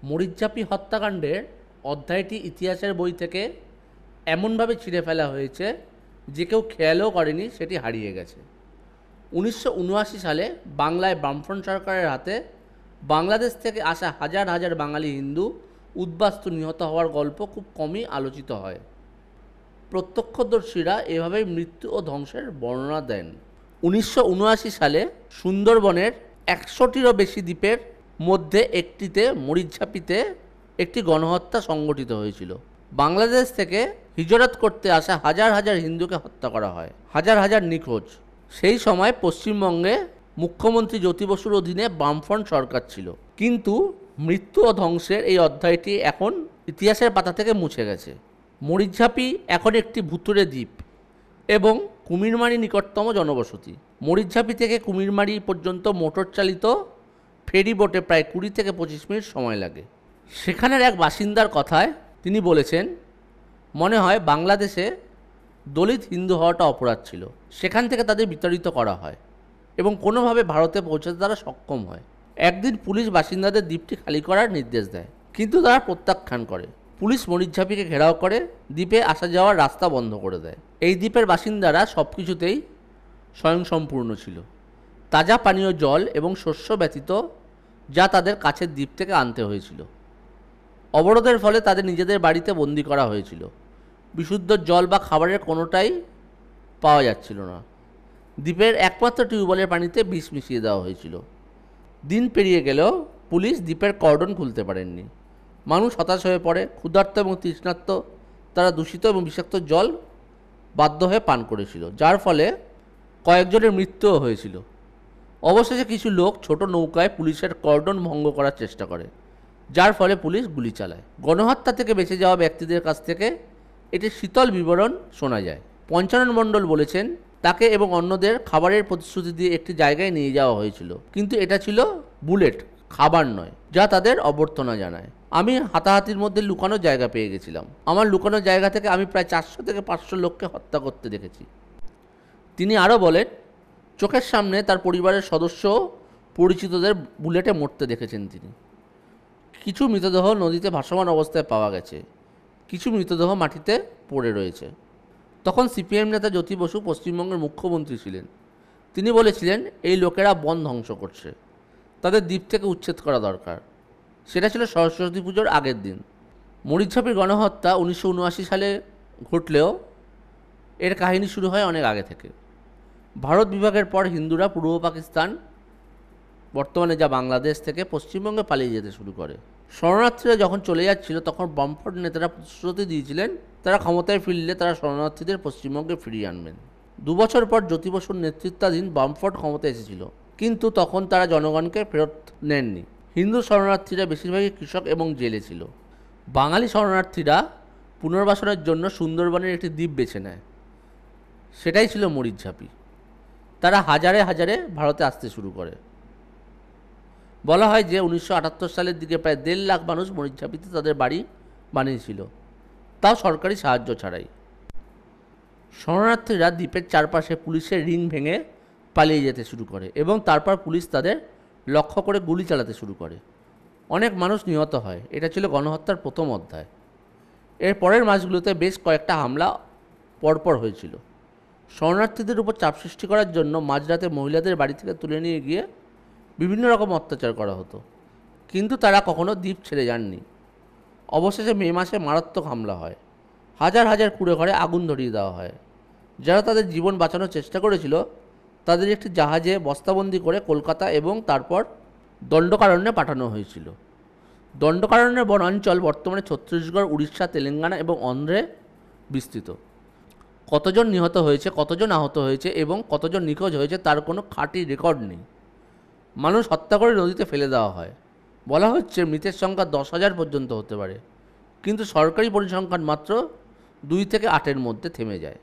মরিচঝাঁপি হত্যাকাণ্ডের অধ্যায়টি ইতিহাসের বই থেকে এমনভাবে ছিঁড়ে ফেলা হয়েছে যে কেউ খেয়ালও করেনি সেটি হারিয়ে গেছে। 1979 সালে বাংলায় বামফ্রন্ট সরকারের হাতে বাংলাদেশ থেকে আসা হাজার হাজার বাঙালি হিন্দু উদ্বাস্তু নিহত হওয়ার গল্প খুব কমই আলোচিত হয়। প্রত্যক্ষদর্শীরা এভাবেই মৃত্যু ও ধ্বংসের বর্ণনা দেন। 1979 সালে সুন্দরবনের 100টিরও বেশি দ্বীপের মধ্যে একটিতে মরিচঝাঁপিতে একটি গণহত্যা সংগঠিত হয়েছিল। বাংলাদেশ থেকে হিজরত করতে আসা হাজার হাজার হিন্দুকে হত্যা করা হয়, হাজার হাজার নিখোঁজ। সেই সময় পশ্চিমবঙ্গে মুখ্যমন্ত্রী জ্যোতি বসুর অধীনে বামফ্রন্ট সরকার ছিল, কিন্তু মৃত্যু ও ধ্বংসের এই অধ্যায়টি এখন ইতিহাসের পাতা থেকে মুছে গেছে। মরিচঝাঁপি এখন একটি ভুতুড়ে দ্বীপ এবং কুমিরমারি নিকটতম জনবসতি। মরিচঝাঁপি থেকে কুমিরমারি পর্যন্ত মোটর চালিত ফেরি বোটে প্রায় 20 থেকে 25 মিনিট সময় লাগে। সেখানের এক বাসিন্দার কথায় তিনি বলেছেন, মনে হয় বাংলাদেশে দলিত হিন্দু হওয়াটা অপরাধ ছিল। সেখান থেকে তাদের বিতাড়িত করা হয় এবং কোনোভাবে ভারতে পৌঁছাতে তারা সক্ষম হয়। একদিন পুলিশ বাসিন্দাদের দ্বীপটি খালি করার নির্দেশ দেয়, কিন্তু তারা প্রত্যাখ্যান করে। পুলিশ মরিচঝাঁপিকে ঘেরাও করে দ্বীপে আসা যাওয়ার রাস্তা বন্ধ করে দেয়। এই দ্বীপের বাসিন্দারা সব কিছুতেই স্বয়ংসম্পূর্ণ ছিল, তাজা পানীয় জল এবং শস্য ব্যতীত, যা তাদের কাছের দ্বীপ থেকে আনতে হয়েছিল। অবরোধের ফলে তাদের নিজেদের বাড়িতে বন্দি করা হয়েছিল। বিশুদ্ধ জল বা খাবারের কোনোটাই পাওয়া যাচ্ছিল না। দ্বীপের একমাত্র টিউবওয়েলের পানিতে বিষ মিশিয়ে দেওয়া হয়েছিল। দিন পেরিয়ে গেলেও পুলিশ দ্বীপের কর্ডন খুলতে পারেননি। মানুষ হতাশ হয়ে পড়ে, ক্ষুধার্ত এবং তৃষ্ণার্ত। তারা দূষিত এবং বিষাক্ত জল বাধ্য হয়ে পান করেছিল, যার ফলে কয়েকজনের মৃত্যুও হয়েছিল। অবশেষে কিছু লোক ছোট নৌকায় পুলিশের কর্ডন ভঙ্গ করার চেষ্টা করে, যার ফলে পুলিশ গুলি চালায়। গণহত্যা থেকে বেঁচে যাওয়া ব্যক্তিদের কাছ থেকে এটি শীতল বিবরণ শোনা যায়। পঞ্চানন মণ্ডল বলেছেন, তাকে এবং অন্যদের খাবারের প্রতিশ্রুতি দিয়ে একটি জায়গায় নিয়ে যাওয়া হয়েছিল, কিন্তু এটা ছিল বুলেট, খাবার নয়, যা তাদের অভ্যর্থনা জানায়। আমি হাতাহাতির মধ্যে লুকানো জায়গা পেয়ে গেছিলাম। আমার লুকানো জায়গা থেকে আমি প্রায় 400 থেকে 500 লোককে হত্যা করতে দেখেছি। তিনি আরও বলেন, চোখের সামনে তার পরিবারের সদস্য পরিচিতদের বুলেটে মরতে দেখেছেন তিনি। কিছু মৃতদেহ নদীতে ভাসমান অবস্থায় পাওয়া গেছে, কিছু মৃতদেহ মাটিতে পড়ে রয়েছে। তখন সিপিএম নেতা জ্যোতি বসু পশ্চিমবঙ্গের মুখ্যমন্ত্রী ছিলেন। তিনি বলেছিলেন, এই লোকেরা বন ধ্বংস করছে, তাদের দ্বীপ থেকে উচ্ছেদ করা দরকার। সেটা ছিল সরস্বতী পুজোর আগের দিন। মরিচঝাঁপির গণহত্যা 1979 সালে ঘটলেও এর কাহিনী শুরু হয় অনেক আগে থেকে। ভারত বিভাগের পর হিন্দুরা পূর্ব পাকিস্তান, বর্তমানে যা বাংলাদেশ, থেকে পশ্চিমবঙ্গে পালিয়ে যেতে শুরু করে। শরণার্থীরা যখন চলে যাচ্ছিল তখন বামফ্রন্ট নেতারা প্রতিশ্রুতি দিয়েছিলেন তারা ক্ষমতায় ফিরলে তারা শরণার্থীদের পশ্চিমবঙ্গে ফিরিয়ে আনবেন। 2 বছর পর জ্যোতি বসুর নেতৃত্বাধীন বামফ্রন্ট ক্ষমতায় এসেছিল, কিন্তু তখন তারা জনগণকে ফেরত নেননি। হিন্দু শরণার্থীরা বেশিরভাগই কৃষক এবং জেলে ছিল। বাঙালি শরণার্থীরা পুনর্বাসনের জন্য সুন্দরবনের একটি দ্বীপ বেছে নেয়, সেটাই ছিল মরিচঝাঁপি। তারা হাজারে হাজারে ভারতে আসতে শুরু করে। বলা হয় যে 1978 সালের দিকে প্রায় 1.5 লাখ মানুষ মরিচঝাঁপিতে তাদের বাড়ি বানিয়েছিল, তাও সরকারি সাহায্য ছাড়াই। শরণার্থীরা দ্বীপের চারপাশে পুলিশের রিং ভেঙে পালিয়ে যেতে শুরু করে এবং তারপর পুলিশ তাদের লক্ষ্য করে গুলি চালাতে শুরু করে। অনেক মানুষ নিহত হয়। এটা ছিল গণহত্যার প্রথম অধ্যায়। এর পরের মাসগুলোতে বেশ কয়েকটা হামলা পরপর হয়েছিল। শরণার্থীদের উপর চাপ সৃষ্টি করার জন্য মাঝরাতে মহিলাদের বাড়ি থেকে তুলে নিয়ে গিয়ে বিভিন্ন রকম অত্যাচার করা হতো, কিন্তু তারা কখনো দ্বীপ ছেড়ে যাননি। অবশেষে মে মাসে মারাত্মক হামলা হয়। হাজার হাজার কুঁড়ে ঘরে আগুন ধরিয়ে দেওয়া হয়। যারা তাদের জীবন বাঁচানোর চেষ্টা করেছিল তাদের একটি জাহাজে বস্তাবন্দি করে কলকাতা এবং তারপর দণ্ডকারণ্যে পাঠানো হয়েছিল। দণ্ডকারণ্যের বনাঞ্চল বর্তমানে ছত্তিশগড়, উড়িষ্যা, তেলেঙ্গানা এবং অন্ধ্রে বিস্তৃত। কতজন নিহত হয়েছে, কতজন আহত হয়েছে এবং কতজন নিখোঁজ হয়েছে তার কোনো খাঁটি রেকর্ড নেই। মানুষ হত্যা করে নদীতে ফেলে দেওয়া হয়। বলা হচ্ছে মৃতের সংখ্যা 10,000 পর্যন্ত হতে পারে, কিন্তু সরকারি পরিসংখ্যান মাত্র 2 থেকে 8-এর মধ্যে থেমে যায়।